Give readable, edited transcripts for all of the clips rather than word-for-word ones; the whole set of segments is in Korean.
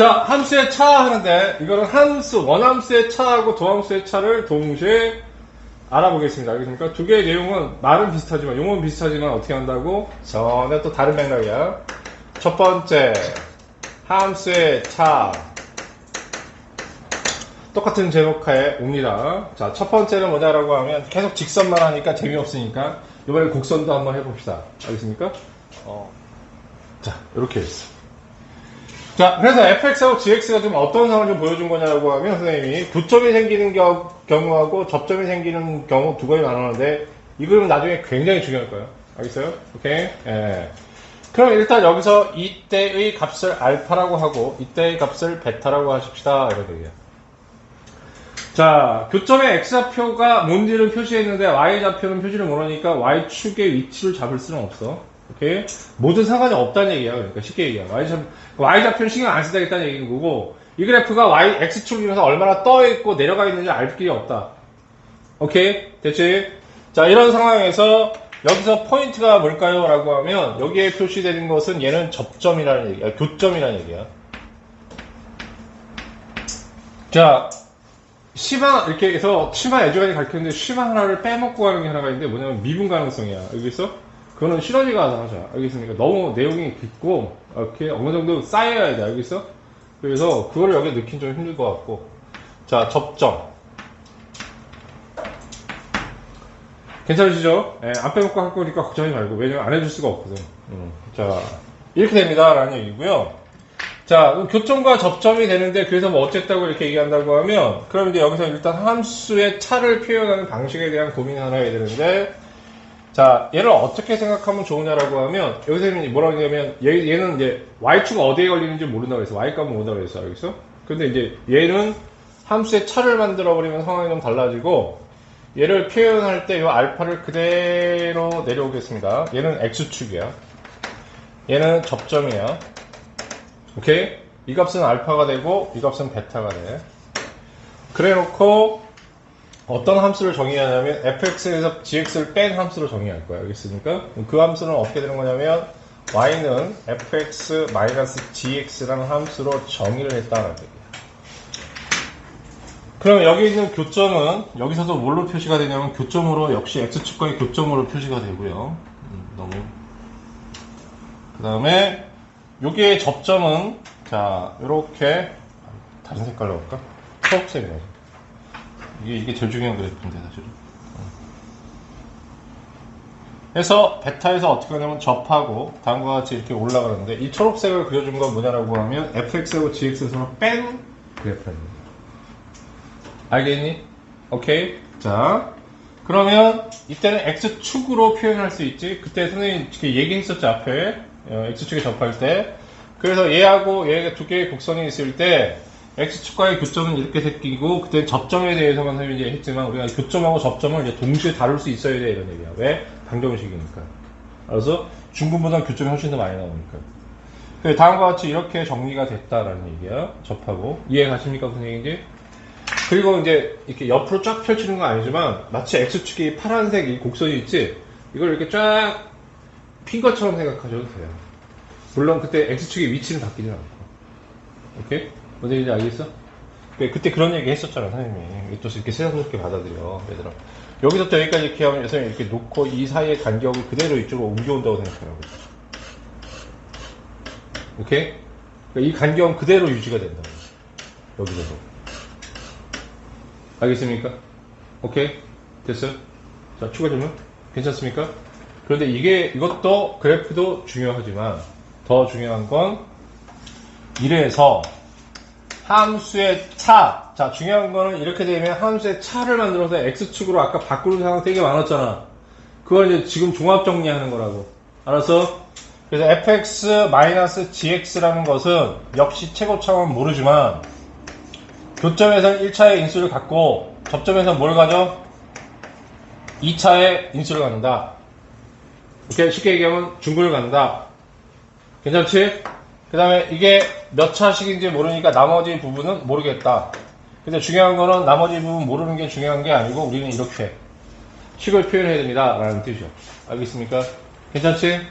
자, 함수의 차 하는데 이거는 함수, 원함수의 차하고 도함수의 차를 동시에 알아보겠습니다. 알겠습니까? 두 개의 내용은 말은 비슷하지만 용어는 비슷하지만 어떻게 한다고? 전혀 또 다른 맥락이야. 첫 번째, 함수의 차. 똑같은 제목하에 옵니다. 자, 첫 번째는 뭐냐라고 하면 계속 직선만 하니까 재미없으니까 이번에 곡선도 한번 해봅시다. 알겠습니까? 자, 이렇게 했어. 자, 그래서 fx하고 gx가 좀 어떤 상황을 좀 보여준 거냐라고 하면 선생님이 구점이 생기는 경우하고 접점이 생기는 경우 두 가지 나누는데 이 그림은 나중에 굉장히 중요할 거예요. 알겠어요? 오케이? 예. 그럼 일단 여기서 이때의 값을 알파라고 하고 이때의 값을 베타라고 하십시다. 이런 얘기야. 자, 교점의 x좌표가 뭔지를 표시했는데 y좌표는 표시를 모르니까 y축의 위치를 잡을 수는 없어. 오케이? 모든 상관이 없다는 얘기야. 그러니까 쉽게 얘기해. y좌표는 신경 안 쓰다겠다는 얘기인 거고 이 그래프가 x축을 이용해서 얼마나 떠 있고 내려가 있는지 알 길이 없다. 오케이? 됐지? 자, 이런 상황에서 여기서 포인트가 뭘까요? 라고 하면 여기에 표시되는 것은 얘는 접점이라는 얘기야. 교점이라는 얘기야. 자, 심화 이렇게 해서 심화 예제까지 가르쳤는데 심화 하나를 빼먹고 가는 게 하나가 있는데 뭐냐면 미분 가능성이야. 여기서 그거는 시너지가 하자. 알겠습니까? 너무 내용이 깊고 이렇게 어느 정도 쌓여야 돼. 알겠어? 그래서 그거를 여기 넣긴 좀 힘들 것 같고. 자, 접점. 괜찮으시죠? 예, 안 빼먹고 할 거니까 걱정하지 말고. 왜냐면 안 해줄 수가 없거든. 자, 이렇게 됩니다. 라는 얘기고요. 자, 교점과 접점이 되는데 그래서 뭐 어쨌다고 이렇게 얘기한다고 하면 그럼 이제 여기서 일단 함수의 차를 표현하는 방식에 대한 고민을 하나 해야 되는데 자, 얘를 어떻게 생각하면 좋으냐라고 하면 여기서 뭐라고 하냐면 얘는 이제 y축 어디에 걸리는지 모른다고 해서 y값은 모른다고 해서 알겠어? 근데 이제 얘는 함수의 차를 만들어 버리면 상황이 좀 달라지고 얘를 표현할 때 이 알파를 그대로 내려오겠습니다. 얘는 x축이야. 얘는 접점이야. 오케이? 이 값은 알파가 되고 이 값은 베타가 돼. 그래 놓고 어떤 함수를 정의하냐면 fx에서 gx를 뺀 함수로 정의할 거야. 알겠습니까? 그 함수는 어떻게 되는 거냐면 y는 fx-gx라는 함수로 정의를 했다는 얘기야. 그럼 여기 있는 교점은 여기서도 뭘로 표시가 되냐면 교점으로 역시 x축과의 교점으로 표시가 되고요. 그 다음에 여기의 접점은 자 이렇게 다른 색깔로 할까? 초록색이네. 이게 제일 중요한 그래프인데 사실은. 그래서 베타에서 어떻게 하냐면 접하고 다음과 같이 이렇게 올라가는데 이 초록색을 그려준 건 뭐냐라고 하면 fx하고 gx에서 뺀 그래프입니다. 알겠니? 오케이. 자, 그러면 이때는 x축으로 표현할 수 있지. 그때 선생님이 얘기했었죠 앞에 x축에 접할 때. 그래서 얘하고 얘가 두 개의 곡선이 있을 때 x축과의 교점은 이렇게 생기고 그때 접점에 대해서만 설명을 했지만 우리가 교점하고 접점을 이제 동시에 다룰 수 있어야 돼 이런 얘기야. 왜? 방정식이니까. 그래서 중근보다 교점이 훨씬 더 많이 나오니까. 그래서 다음과 같이 이렇게 정리가 됐다라는 얘기야. 접하고 이해 가십니까 선생님인지? 그리고 이제 이렇게 옆으로 쫙 펼치는 건 아니지만 마치 x축이 파란색 이 곡선이 있지? 이걸 이렇게 쫙 핀 것처럼 생각하셔도 돼요. 물론 그때 x축의 위치는 바뀌지 않고. 오케이? 뭔 얘기인지 알겠어? 그때 그런 얘기 했었잖아, 선생님이. 또 이렇게 세상스럽게 받아들여, 얘들아. 여기서부터 여기까지 이렇게 하면 선생님이 이렇게 놓고 이 사이의 간격을 그대로 이쪽으로 옮겨온다고 생각하라고. 오케이? 그러니까 이 간격은 그대로 유지가 된다. 여기서도. 알겠습니까? 오케이? 됐어요? 자, 추가 질문? 괜찮습니까? 그런데 이것도 그래프도 중요하지만 더 중요한 건 이래서 함수의 차. 자, 중요한 거는 이렇게 되면 함수의 차를 만들어서 x축으로 아까 바꾸는 상황 되게 많았잖아. 그걸 이제 지금 종합 정리하는 거라고. 알았어? 그래서 fx-gx라는 것은 역시 최고차원 모르지만 교점에서는 1차의 인수를 갖고 접점에서는 뭘 가져? 2차의 인수를 갖는다. 이렇게 쉽게 얘기하면 중근을 갖는다. 괜찮지? 그 다음에 이게 몇 차식인지 모르니까 나머지 부분은 모르겠다. 근데 중요한 거는 나머지 부분 모르는 게 중요한 게 아니고 우리는 이렇게 식을 표현해야 됩니다. 라는 뜻이요. 알겠습니까? 괜찮지?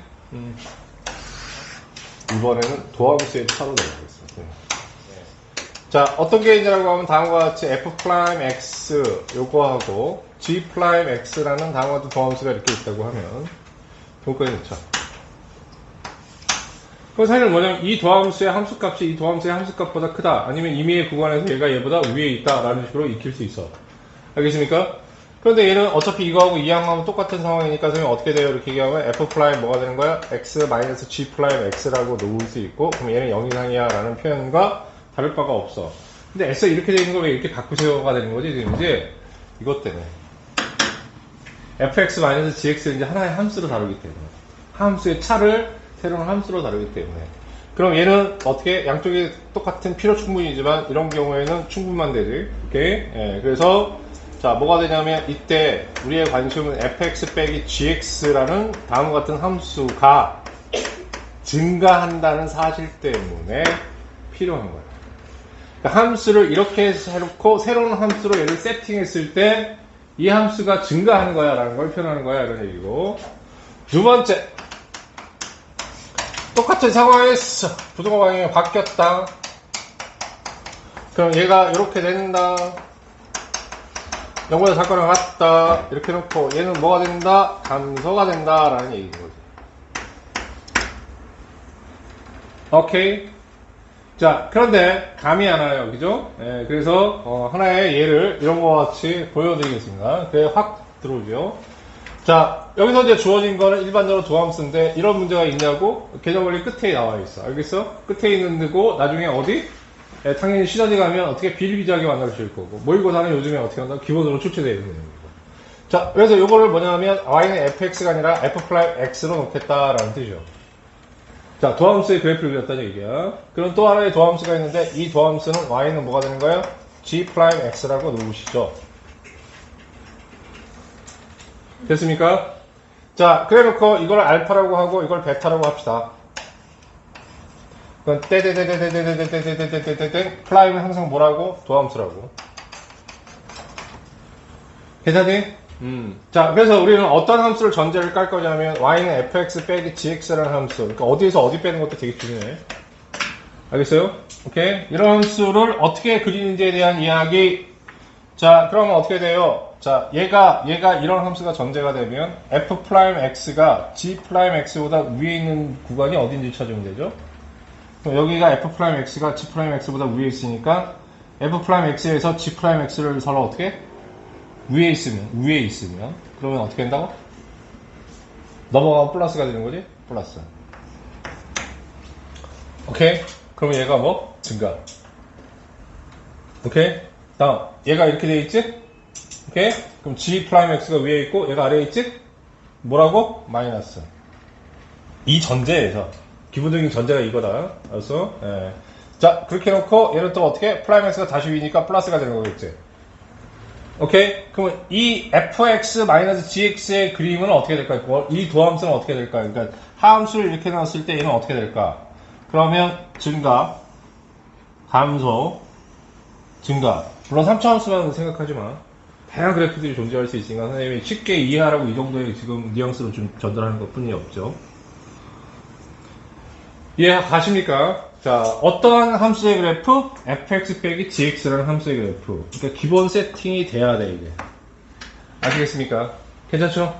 이번에는 도함수의 차로 넘어가겠습니다. 자, 어떤 게 있냐고 하면 다음과 같이 f'x 요거하고 g'x라는 다음과 같은 도함수가 이렇게 있다고 하면 도까지 넣죠. 그럼 사실 뭐냐면 이 도함수의 함수값이 이 도함수의 함수값보다 크다. 아니면 임의의 구간에서 얘가 얘보다 위에 있다. 라는 식으로 익힐 수 있어. 알겠습니까? 그런데 얘는 어차피 이거하고 이항하면 똑같은 상황이니까 선생님 어떻게 돼요? 이렇게 얘기하면 f' 뭐가 되는 거야? x-g'x라고 놓을 수 있고 그럼 얘는 0 이상이야 라는 표현과 다를 바가 없어. 근데 s 이렇게 되는 걸 왜 이렇게 바꾸세요가 되는 거지? 지금 이제 이것 때문에 fx-gx를 이제 하나의 함수로 다루기 때문에 함수의 차를 새로운 함수로 다루기 때문에 그럼 얘는 어떻게 양쪽이 똑같은 필요 충분이지만 이런 경우에는 충분만 되지. 오케이? 예, 그래서 자, 뭐가 되냐면 이때 우리의 관심은 fx-gx라는 다음과 같은 함수가 증가한다는 사실 때문에 필요한 거야. 그러니까 함수를 이렇게 해놓고 새로운 함수로 얘를 세팅했을 때 이 함수가 증가하는 거야 라는 걸 표현하는 거야 이런 얘기고. 두 번째, 똑같은 상황에서 부등호 방향이 바뀌었다. 그럼 얘가 이렇게 된다. 0보다 작거나 같다. 이렇게 놓고 얘는 뭐가 된다? 감소가 된다. 라는 얘기인 거지. 오케이. 자, 그런데 감이 안 와요. 그죠? 예, 그래서 하나의 예를 이런 거 같이 보여드리겠습니다. 그게 확 들어오죠. 자, 여기서 이제 주어진 거는 일반적으로 도함수인데 이런 문제가 있냐고 개정 원리 끝에 나와 있어. 알겠어? 끝에 있는 데고 나중에 어디? 예, 당연히 시너지 가면 어떻게 비일비재하게 만들어질 거고 모의고사는 요즘에 어떻게 한다? 기본으로 출제되어 있는 거예요. 자, 그래서 요거를 뭐냐면 y는 fx가 아니라 f'x로 놓겠다라는 뜻이죠. 자, 도함수의 그래프를 그렸다는 얘기야. 그럼 또 하나의 도함수가 있는데 이 도함수는 y는 뭐가 되는 거예요? g'x라고 놓으시죠. 됐습니까? 자, 그래 놓고 이걸 알파라고 하고 이걸 베타라고 합시다. 그건 떼떼떼떼떼떼떼떼떼떼떼떼떼 플라임은 항상 뭐라고? 도함수라고. 괜찮니? 자, 그래서 우리는 어떤 함수를 전제를 깔 거냐면 y는 fx 빼기 gx라는 함수. 그러니까 어디에서 어디 빼는 것도 되게 중요해. 알겠어요? 오케이. 이런 함수를 어떻게 그리는지에 대한 이야기. 자, 그러면 어떻게 돼요? 자, 얘가 이런 함수가 전제가 되면 f'x가 g'x보다 위에 있는 구간이 어딘지 찾으면 되죠? 그럼 여기가 f'x가 g'x보다 위에 있으니까 f'x에서 g'x를 서로 어떻게? 위에 있으면 그러면 어떻게 된다고? 넘어가면 플러스가 되는 거지? 플러스. 오케이? 그러면 얘가 뭐? 증가. 오케이? 다음 얘가 이렇게 돼 있지? 오케이? 그럼 g'x가 위에 있고 얘가 아래에 있지? 뭐라고? 마이너스. 이 전제에서 기본적인 전제가 이거다. 알았어? 예. 자, 그렇게 해놓고 얘는 또 어떻게? 프라임 x가 다시 위니까 플러스가 되는 거겠지? 오케이? 그러면 이 fx-gx의 그림은 어떻게 될까요? 이 도함수는 어떻게 될까요? 그러니까 하함수를 이렇게 넣었을 때 얘는 어떻게 될까? 그러면 증가, 감소, 증가. 물론 3차 함수만 생각하지 마. 다양한 그래프들이 존재할 수 있으니까 선생님이 쉽게 이해하라고 이 정도의 지금 뉘앙스로 좀 전달하는 것 뿐이 없죠. 이해가십니까? 자, 어떠한 함수의 그래프? fx 빼기 gx라는 함수의 그래프. 그러니까 기본 세팅이 돼야 돼, 이게. 아시겠습니까? 괜찮죠?